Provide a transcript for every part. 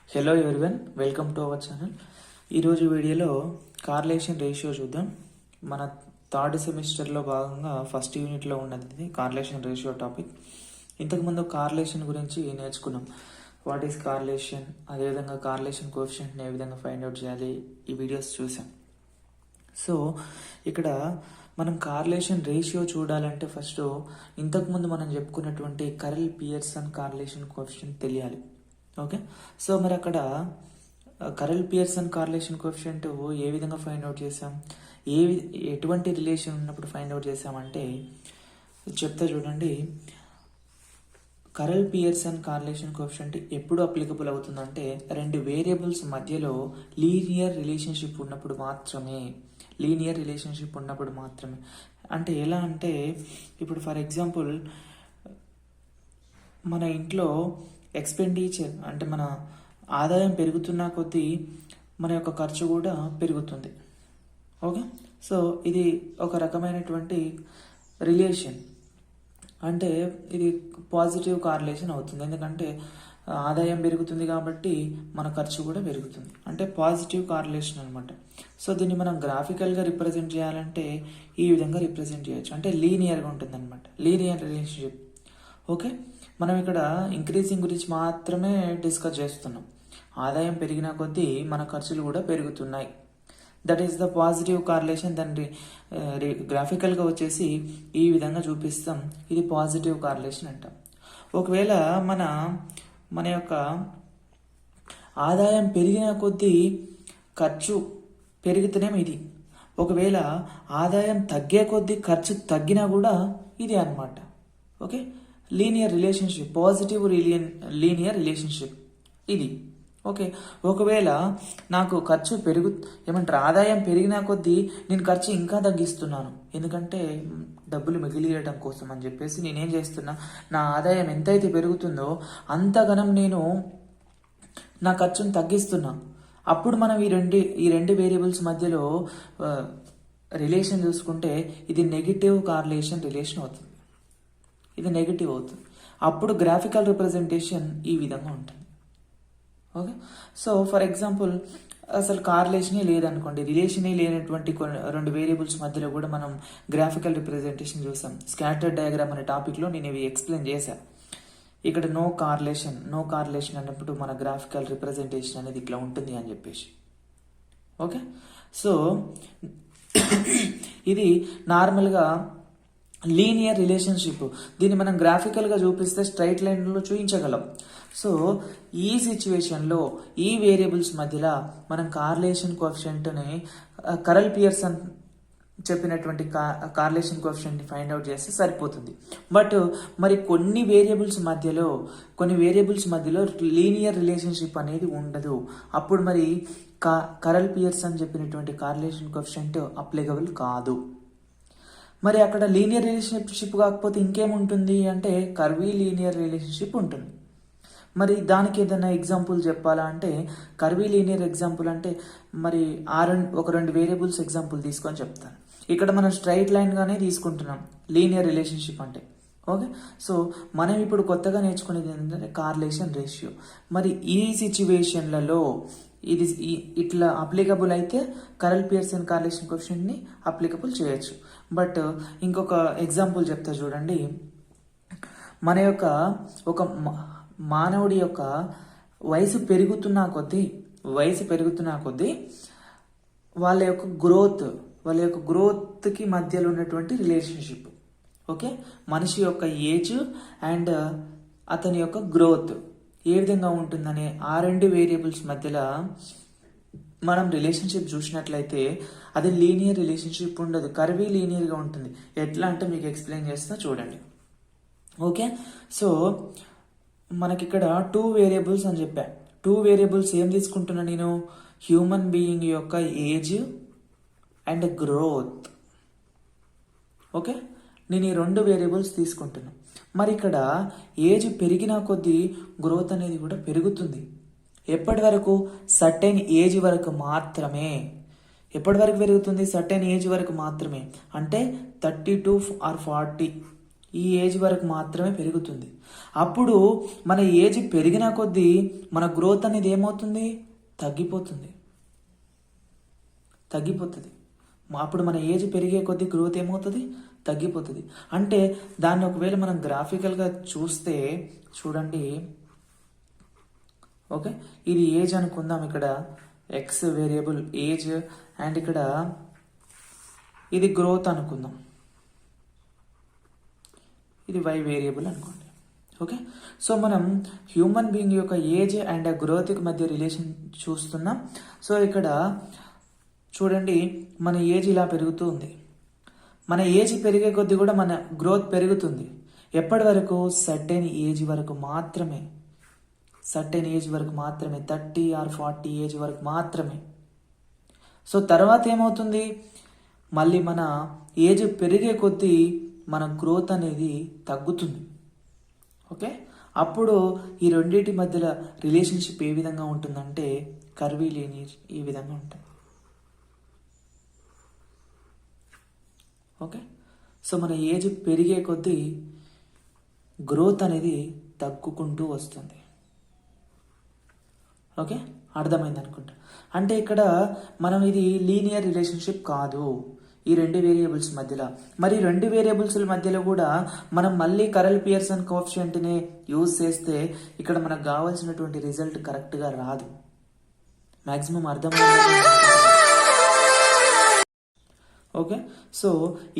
Hello everyone, welcome to our channel. ఈరోజు వీడియోలో correlation ratio చూద్దాం. మన థర్డ్ సెమిస్టర్లో భాగంగా ఫస్ట్ యూనిట్లో ఉన్నది కార్లేషన్ రేషియో టాపిక్. ఇంతకుముందు కార్లేషన్ గురించి నేర్చుకున్నాం. వాట్ ఈస్ కార్లేషన్, అదేవిధంగా కార్లేషన్ కోఎఫిషియంట్ని ఏ విధంగా ఫైండ్ అవుట్ చేయాలి, ఈ వీడియోస్ చూసాం. సో ఇక్కడ మనం కార్లేషన్ రేషియో చూడాలంటే ఫస్ట్ ఇంతకుముందు మనం చెప్పుకున్నటువంటి కరెల్ పియర్సన్ కార్లేషన్ కోఎఫిషియంట్ తెలియాలి. ఓకే, సో మరి అక్కడ కరెల్ పియర్సన్ కార్లేషన్ కోఎఫిషియంట్ ఏ విధంగా ఫైండ్ అవుట్ చేసాం, ఎటువంటి రిలేషన్ ఉన్నప్పుడు ఫైండ్ అవుట్ చేసామంటే చెప్తా చూడండి. కరెల్ పియర్సన్ కార్లేషన్ కోఎఫిషియంట్ ఎప్పుడు అప్లికబుల్ అవుతుందంటే రెండు వేరియబుల్స్ మధ్యలో లీనియర్ రిలేషన్షిప్ ఉన్నప్పుడు మాత్రమే. అంటే ఎలా అంటే ఇప్పుడు ఫర్ ఎగ్జాంపుల్ మన ఇంట్లో ఎక్స్పెండిచర్ అంటే మన ఆదాయం పెరుగుతున్న కొద్దీ మన యొక్క ఖర్చు కూడా పెరుగుతుంది. ఓకే, సో ఇది ఒక రకమైనటువంటి రిలేషన్, అంటే ఇది పాజిటివ్ కార్లేషన్ అవుతుంది. ఎందుకంటే ఆదాయం పెరుగుతుంది కాబట్టి మన ఖర్చు కూడా పెరుగుతుంది, అంటే పాజిటివ్ కార్లేషన్ అనమాట. సో దీన్ని మనం గ్రాఫికల్గా రిప్రజెంట్ చేయాలంటే ఈ విధంగా రిప్రజెంట్ చేయొచ్చు, అంటే లీనియర్గా ఉంటుంది అనమాట, లీనియర్ రిలేషన్షిప్. ఓకే, మనం ఇక్కడ ఇంక్రీజింగ్ గురించి మాత్రమే డిస్కస్ చేస్తున్నాం. ఆదాయం పెరిగిన కొద్దీ మన ఖర్చులు కూడా పెరుగుతున్నాయి. That is the positive correlation. దాన్ని గ్రాఫికల్గా వచ్చేసి ఈ విధంగా చూపిస్తాం. ఇది పాజిటివ్ కార్లేషన్ అంటాం. ఒకవేళ మన యొక్క ఆదాయం పెరిగిన కొద్దీ ఖర్చు పెరుగుతూనే ఇది. ఒకవేళ ఆదాయం తగ్గే కొద్దీ ఖర్చు తగ్గినా కూడా ఇది అన్నమాట. Okay, linear relationship, positive linear relationship ఇది. ఓకే, ఒకవేళ నాకు ఖర్చు ఆదాయం పెరిగిన కొద్దీ నేను ఖర్చు ఇంకా తగ్గిస్తున్నాను, ఎందుకంటే డబ్బులు మిగిలియడం కోసం అని చెప్పేసి నేనేం చేస్తున్నా, నా ఆదాయం ఎంతైతే పెరుగుతుందో అంతగానం నేను నా ఖర్చును తగ్గిస్తున్నా. అప్పుడు మనం ఈ రెండు వేరియబుల్స్ మధ్యలో రిలేషన్ చూసుకుంటే ఇది నెగిటివ్ కార్లేషన్ రిలేషన్ అవుతుంది, ఇది నెగిటివ్ అవుతుంది. అప్పుడు గ్రాఫికల్ రిప్రజెంటేషన్ ఈ విధంగా ఉంటుంది. ఓకే, సో ఫర్ ఎగ్జాంపుల్ అసలు కార్లేషనే లేదనుకోండి, రిలేషనే లేనటువంటి రెండు వేరియబుల్స్ మధ్యలో కూడా మనం గ్రాఫికల్ రిప్రజెంటేషన్ చూసాం. స్కాటర్డ్ డయాగ్రామ్ అనే టాపిక్లో నేను ఇవి ఎక్స్ప్లెయిన్ చేశాను. ఇక్కడ నో కార్లేషన్ అన్నప్పుడు మన గ్రాఫికల్ రిప్రజెంటేషన్ అనేది ఇట్లా ఉంటుంది అని చెప్పేసి. ఓకే, సో ఇది నార్మల్గా లీనియర్ రిలేషన్షిప్. దీన్ని మనం గ్రాఫికల్గా చూపిస్తే స్ట్రైట్ లైన్లో చూపించగలం. సో ఈ సిచ్యువేషన్లో ఈ వేరియబుల్స్ మధ్యలో మనం కార్లేషన్ కోఎఫిషియంట్ని కరెల్ పియర్సన్ చెప్పినటువంటి కార్లేషన్ కోఎఫిషియంట్ని ఫైండ్ అవుట్ చేస్తే సరిపోతుంది. బట్ మరి కొన్ని వేరియబుల్స్ మధ్యలో లీనియర్ రిలేషన్షిప్ అనేది ఉండదు. అప్పుడు మరి కరెల్ పియర్సన్ చెప్పినటువంటి కార్లేషన్ కోఎఫిషియంట్ అప్లికబుల్ కాదు. మరి అక్కడ లీనియర్ రిలేషన్షిప్ కాకపోతే ఇంకేముంటుంది అంటే కర్వీ లీనియర్ రిలేషన్షిప్ ఉంటుంది. మరి దానికి ఏదైనా ఎగ్జాంపుల్ చెప్పాలా అంటే కర్వీ లీనియర్ ఎగ్జాంపుల్ అంటే మరి ఒక రెండు వేరియబుల్స్ ఎగ్జాంపుల్ తీసుకొని చెప్తాను. ఇక్కడ మనం స్ట్రైట్ లైన్గానే తీసుకుంటున్నాం లీనియర్ రిలేషన్షిప్ అంటే. ఓకే, సో మనం ఇప్పుడు కొత్తగా నేర్చుకునేది ఏంటంటే కార్లేషన్ రేషియో. మరి ఈ సిచ్యువేషన్లలో ఇది ఇట్లా అప్లికబుల్ అయితే కరెల్ పియర్సన్ కార్లేషన్ కోఎఫిషియంట్ని అప్లికబుల్ చేయొచ్చు. బట్ ఇంకొక ఎగ్జాంపుల్ చెప్తా చూడండి. మన యొక్క ఒక మానవుడి యొక్క వయసు పెరుగుతున్న కొద్దీ వాళ్ళ యొక్క గ్రోత్కి మధ్యలో ఉన్నటువంటి రిలేషన్షిప్. ఓకే, మనిషి యొక్క ఏజ్ అండ్ అతని యొక్క గ్రోత్ ఏ విధంగా ఉంటుందనే ఆ రెండు వేరియబుల్స్ మధ్యలో మనం రిలేషన్షిప్ చూసినట్లయితే అది లీనియర్ రిలేషన్షిప్ ఉండదు, కర్వీ లీనియర్గా ఉంటుంది. ఎట్లా అంటే మీకు ఎక్స్ప్లెయిన్ చేస్తా చూడండి. ఓకే, సో మనకి ఇక్కడ 2 వేరియబుల్స్ అని చెప్పా. 2 వేరియబుల్స్ ఏం తీసుకుంటున్నా నేను, హ్యూమన్ బీయింగ్ యొక్క ఏజ్ అండ్ గ్రోత్. ఓకే, నేను ఈ 2 వేరియబుల్స్ తీసుకుంటున్నాను. మరి ఇక్కడ ఏజ్ పెరిగిన కొద్దీ గ్రోత్ అనేది కూడా పెరుగుతుంది. ఎప్పటి వరకు? సర్టెన్ ఏజ్ వరకు మాత్రమే. ఎప్పటి వరకు పెరుగుతుంది? సర్టెన్ ఏజ్ వరకు మాత్రమే, అంటే 32 or 40 ఈ ఏజ్ వరకు మాత్రమే పెరుగుతుంది. అప్పుడు మన ఏజ్ పెరిగిన కొద్దీ మన గ్రోత్ అనేది ఏమవుతుంది? తగ్గిపోతుంది. అప్పుడు మన ఏజ్ పెరిగే కొద్దీ గ్రోత్ ఏమవుతుంది? తగ్గిపోతుంది. అంటే దాన్ని ఒకవేళ మనం గ్రాఫికల్గా చూస్తే చూడండి. ఓకే, ఇది ఏజ్ అనుకుందాం. ఇక్కడ ఎక్స్ వేరియబుల్ ఏజ్ అండ్ ఇక్కడ ఇది గ్రోత్ అనుకుందాం. ఇది వై వేరియబుల్ అనుకోండి. ఓకే, సో మనం హ్యూమన్ బీయింగ్ యొక్క ఏజ్ అండ్ గ్రోత్కి మధ్య రిలేషన్ చూస్తున్నాం. సో ఇక్కడ చూడండి, మన ఏజ్ ఇలా పెరుగుతూ ఉంది. మన ఏజ్ పెరిగే కొద్దీ కూడా మన గ్రోత్ పెరుగుతుంది. ఎప్పటి వరకు? సర్టెన్ ఏజ్ వరకు మాత్రమే. 30 or 40 ఏజ్ వరకు మాత్రమే. సో తర్వాత ఏమవుతుంది? మళ్ళీ మన ఏజ్ పెరిగే కొద్దీ మన గ్రోత్ అనేది తగ్గుతుంది. ఓకే, అప్పుడు ఈ రెండింటి మధ్యలో రిలేషన్షిప్ ఏ విధంగా ఉంటుందంటే కర్వీ లీనియర్ ఈ విధంగా ఉంటుంది. ఓకే, సో మన ఏజ్ పెరిగే కొద్దీ గ్రోత్ అనేది తగ్గుకుంటూ వస్తుంది. ఓకే, అర్థమైంది అనుకుంటా. అంటే ఇక్కడ మనం ఇది లీనియర్ రిలేషన్షిప్ కాదు ఈ రెండు వేరియబుల్స్ మధ్యలో. మరి రెండు వేరియబుల్స్ మధ్యలో కూడా మనం మళ్ళీ కరల్ పియర్సన్ కోఎఫిషియంట్ని యూజ్ చేస్తే ఇక్కడ మనకు కావాల్సినటువంటి రిజల్ట్ కరెక్ట్గా రాదు. మ్యాక్సిమం అర్థమైంది. ఓకే, సో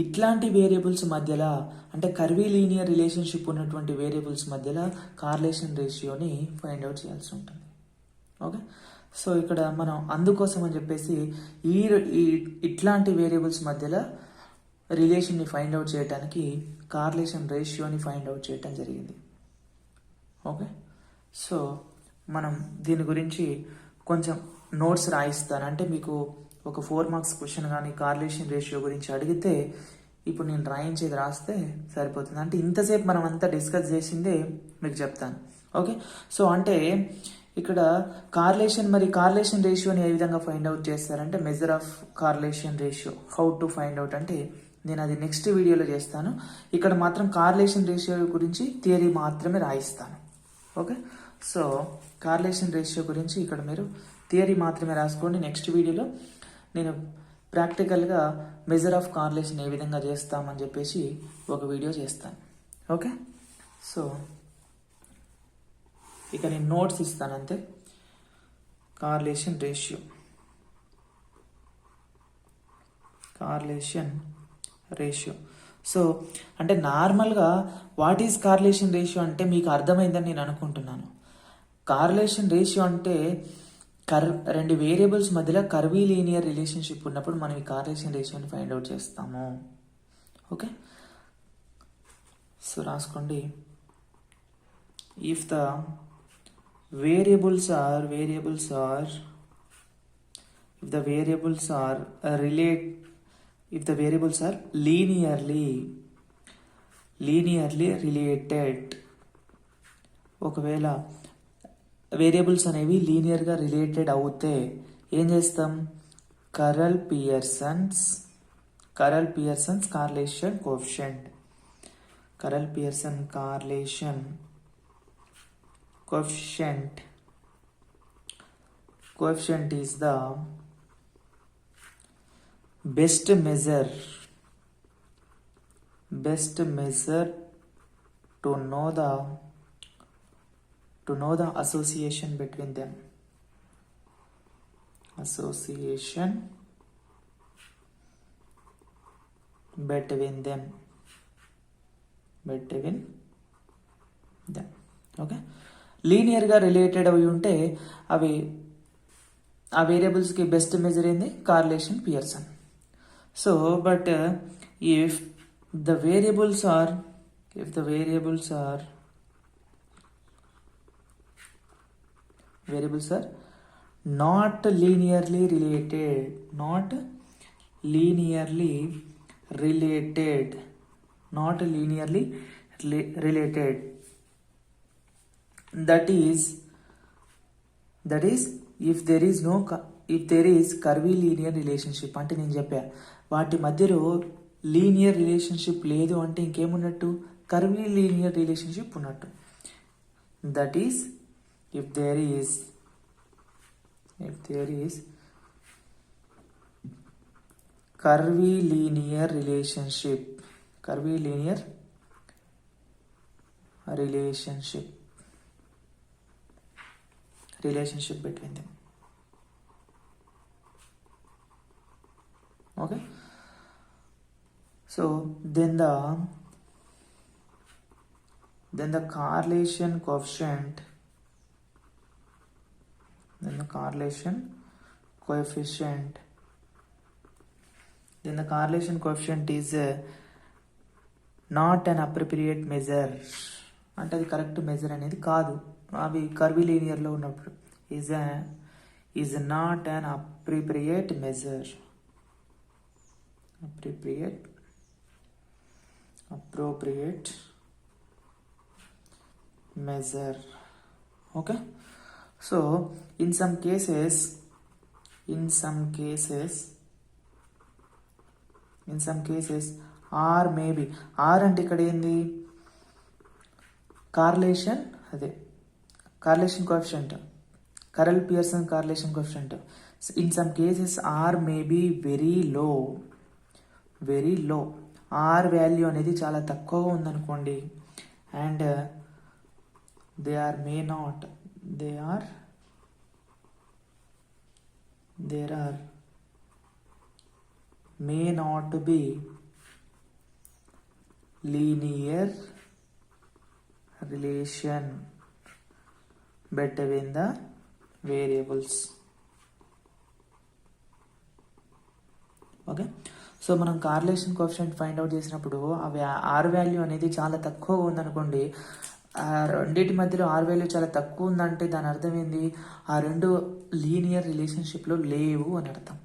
ఇట్లాంటి వేరియబుల్స్ మధ్యలో అంటే కర్వీ లీనియర్ రిలేషన్షిప్ ఉన్నటువంటి వేరియబుల్స్ మధ్యలో కార్లేషన్ రేషియోని ఫైండ్ అవుట్ చేయాల్సి ఉంటుంది. ఓకే, సో ఇక్కడ మనం అందుకోసం అని చెప్పేసి ఇట్లాంటి వేరియబుల్స్ మధ్యలో రిలేషన్ని ఫైండ్ అవుట్ చేయడానికి కార్లేషన్ రేషియోని ఫైండ్ అవుట్ చేయటం జరిగింది. ఓకే, సో మనం దీని గురించి కొంచెం నోట్స్ రాయిస్తాను. అంటే మీకు ఒక 4 మార్క్స్ క్వశ్చన్ కానీ కార్లేషన్ రేషియో గురించి అడిగితే ఇప్పుడు నేను రాయించేది రాస్తే సరిపోతుంది. అంటే ఇంతసేపు మనం అంతా డిస్కస్ చేసిందే మీకు చెప్తాను. ఓకే, సో అంటే ఇక్కడ కార్లేషన్ రేషియోని ఏ విధంగా ఫైండ్ అవుట్ చేస్తారంటే measure of correlation ratio how to find out అంటే నేను అది నెక్స్ట్ వీడియోలో చేస్తాను. ఇక్కడ మాత్రం కార్లేషన్ రేషియో గురించి థియరీ మాత్రమే రాయిస్తాను. ఓకే, సో కార్లేషన్ రేషియో గురించి ఇక్కడ మీరు థియరీ మాత్రమే రాసుకోండి. నెక్స్ట్ వీడియోలో నేను ప్రాక్టికల్గా మెజర్ ఆఫ్ కార్లేషన్ ఏ విధంగా చేస్తామని చెప్పేసి ఒక వీడియో చేస్తాను. ఓకే, సో ఇక నేను నోట్స్ ఇస్తాను అంతే. కార్లేషన్ రేషియో సో అంటే నార్మల్గా వాట్ ఈజ్ కార్లేషన్ రేషియో అంటే మీకు అర్థమైందని నేను అనుకుంటున్నాను. కార్లేషన్ రేషియో అంటే రెండు వేరియబుల్స్ మధ్యలో కర్వీ లీనియర్ రిలేషన్షిప్ ఉన్నప్పుడు మనం ఈ కార్లేషన్ రేషియోని ఫైండ్ అవుట్ చేస్తాము. ఓకే, సో రాసుకోండి. If the variables are linearly related, ఒకవేళ వేరియబుల్స్ అనేవి లీనియర్గా రిలేటెడ్ అవుతే ఏం చేస్తాం? Karl Pearson's correlation coefficient coefficient is the best measure to know the association between them. Okay, లీనియర్గా రిలేటెడ్ అవి ఉంటే అవి ఆ వేరియబుల్స్కి బెస్ట్ మెజర్ ఏంది? Correlation Pearson. So but if the variables are not linearly related, that is if there is curvy linear relationship అంటే నేను చెప్పా వాటి మధ్యలో లీనియర్ రిలేషన్షిప్ లేదు అంటే ఇంకేమున్నట్టు? కర్వీ లీనియర్ రిలేషన్షిప్ ఉన్నట్టు. That is if there is curvy linear relationship between them. Okay, so then the correlation coefficient is not an appropriate measure. అంటే అది కరెక్ట్ మెజర్ అనేది కాదు. అవి కర్వీ లీనియర్లో ఉన్నప్పుడు is not an appropriate measure. Okay, so in some cases or maybe, or అంటే ఇక్కడ ఏంది correlation coefficient, Karl Pearson correlation coefficient. In some cases r may be very low. R value అనేది చాలా తక్కువగా ఉందనుకోండి, and they are may not be linear relation between the variables. Okay, so మనం correlation coefficient find out చేసినప్పుడు అవి are value అనేది చాలా తక్కువగా ఉందనుకోండి, ఆ రెండింటి మధ్యలో ఆర్ వాల్యూ చాలా తక్కువ ఉందంటే దాని అర్థం ఏంది, ఆ రెండు లీనియర్ రిలేషన్షిప్లో లేవు అని అర్థం.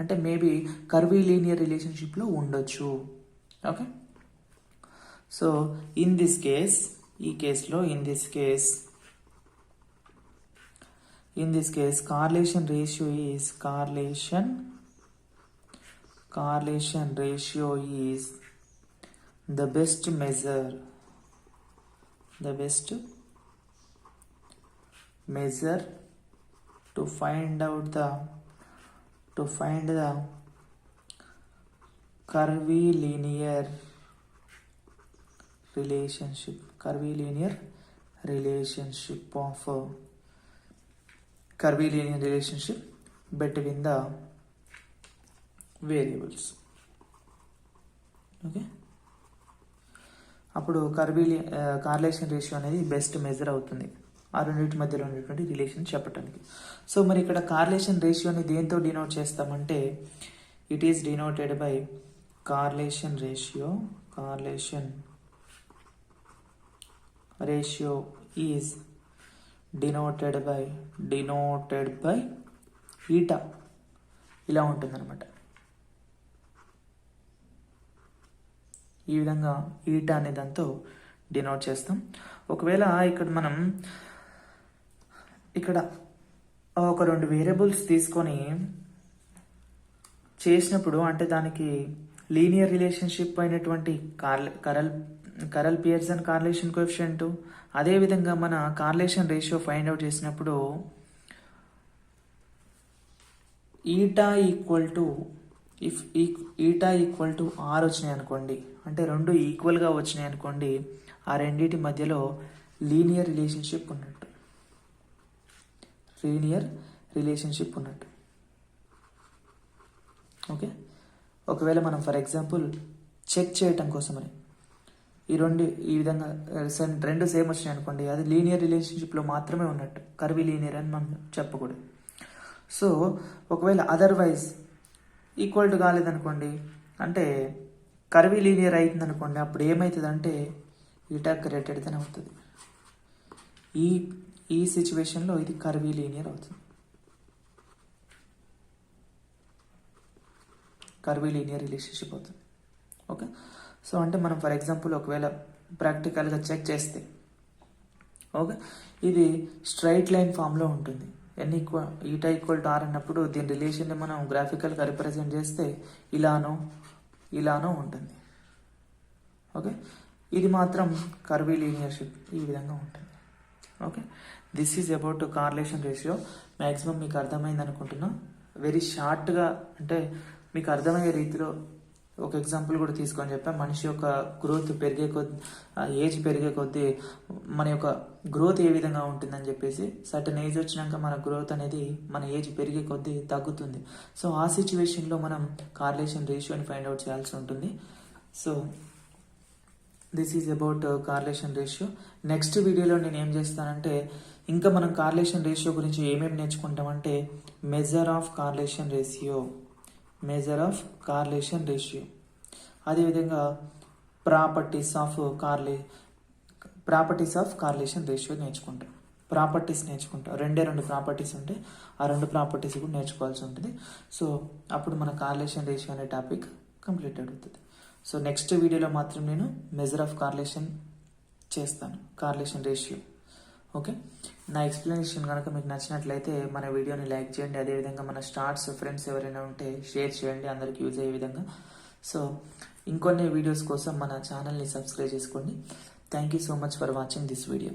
అంటే మేబీ కర్వీ లీనియర్ రిలేషన్షిప్లో ఉండొచ్చు. Okay, so in this case correlation ratio is the best measure to find the curvy linear relationship between the variables. Okay, అప్పుడు కార్లేషన్ రేషియో అనేది బెస్ట్ మెజర్ అవుతుంది ఆ రెండింటి మధ్యలో ఉన్నటువంటి రిలేషన్ చెప్పడానికి. సో మరి ఇక్కడ కార్లేషన్ రేషియోని దేంతో డినోట్ చేస్తామంటే it is denoted by correlation ratio is denoted by eta. ఇలా ఉంటుందన్నమాట. ఈ విధంగా ఈటా అనే దాంతో డినోట్ చేస్తాం. ఒకవేళ ఇక్కడ ఒక రెండు వేరియబుల్స్ తీసుకొని చేసినప్పుడు, అంటే దానికి లీనియర్ రిలేషన్షిప్ అయినటువంటి కరల్ పియర్సన్ కార్లేషన్ కోఎఫిషియంట్, అదేవిధంగా మన కార్లేషన్ రేషియో ఫైండ్ అవుట్ చేసినప్పుడు ఈటా ఈక్వల్ టు ఆర్ వచ్చినాయి అనుకోండి, అంటే రెండు ఈక్వల్గా వచ్చినాయి అనుకోండి, ఆ రెండింటి మధ్యలో లీనియర్ రిలేషన్షిప్ ఉన్నట్టు. ఓకే, ఒకవేళ మనం ఫర్ ఎగ్జాంపుల్ చెక్ చేయటం కోసమని ఈ విధంగా రెండు సేమ్ వచ్చినాయి అనుకోండి, అది లీనియర్ రిలేషన్షిప్లో మాత్రమే ఉన్నట్టు, కర్వీ లీనియర్ అని మనం చెప్పకూడదు. సో ఒకవేళ అదర్వైజ్ ఈక్వల్ టు కాలేదనుకోండి, అంటే కర్వీ లీనియర్ అవుతుంది అనుకోండి, అప్పుడు ఏమవుతుంది అంటే ఈటా గ్రేటెడ్ దెన్ అవుతుంది. ఈ సిచ్యువేషన్లో ఇది కర్వీ లీనియర్ అవుతుంది, కర్వీ లీనియర్ రిలేషన్షిప్ అవుతుంది. ఓకే, సో అంటే మనం ఫర్ ఎగ్జాంపుల్ ఒకవేళ ప్రాక్టికల్గా చెక్ చేస్తే, ఓకే, ఇది స్ట్రైట్ లైన్ ఫామ్లో ఉంటుంది. ఈటా ఈక్వల్ టు ఆర్ అన్నప్పుడు దీని రిలేషన్ని మనం గ్రాఫికల్గా రిప్రజెంట్ చేస్తే ఇలానో ఉంటుంది. ఓకే, ఇది మాత్రం కర్వీ లీనియర్షిప్ ఈ విధంగా ఉంటుంది. Okay, this is about correlation ratio. Maximum మీకు అర్థమైంది అనుకుంటున్నా. వెరీ షార్ట్గా అంటే మీకు అర్థమయ్యే రీతిలో ఒక ఎగ్జాంపుల్ కూడా తీసుకొని చెప్పాను. మనిషి యొక్క గ్రోత్ పెరిగే కొద్ది, ఏజ్ పెరిగే కొద్దీ మన యొక్క గ్రోత్ ఏ విధంగా ఉంటుందని చెప్పేసి, సర్టన్ ఏజ్ వచ్చినాక మన గ్రోత్ అనేది మన ఏజ్ పెరిగే కొద్దీ తగ్గుతుంది. సో ఆ సిచ్యువేషన్లో మనం కార్లేషన్ రేషియోని ఫైండ్ అవుట్ చేయాల్సి ఉంటుంది. So this is about correlation ratio. Next వీడియోలో నేను ఏం చేస్తానంటే, ఇంకా మనం కార్లేషన్ రేషియో గురించి ఏమేమి నేర్చుకుంటామంటే, మెజర్ ఆఫ్ కార్లేషన్ రేషియో, అదేవిధంగా ప్రాపర్టీస్ ఆఫ్ కార్లేషన్ రేషియో నేర్చుకుంటాం. రెండు ప్రాపర్టీస్ ఉంటాయి. ఆ రెండు ప్రాపర్టీస్ కూడా నేర్చుకోవాల్సి ఉంటుంది. సో అప్పుడు మన కార్లేషన్ రేషియో అనే టాపిక్ కంప్లీటెడ్ అవుతుంది. సో నెక్స్ట్ వీడియోలో మాత్రం నేను మెజర్ ఆఫ్ కార్లేషన్ చేస్తాను, కార్లేషన్ రేషియో. ఓకే, నా ఎక్స్ప్లెనేషన్ కనుక మీకు నచ్చినట్లయితే మన వీడియోని లైక్ చేయండి. అదేవిధంగా మన స్టార్స్ ఫ్రెండ్స్ ఎవరైనా ఉంటే షేర్ చేయండి, అందరికి యూజ్ అయ్యే విధంగా. సో ఇంకొన్ని వీడియోస్ కోసం మన ఛానల్ని సబ్స్క్రైబ్ చేసుకోండి. Thank you so much for watching this video.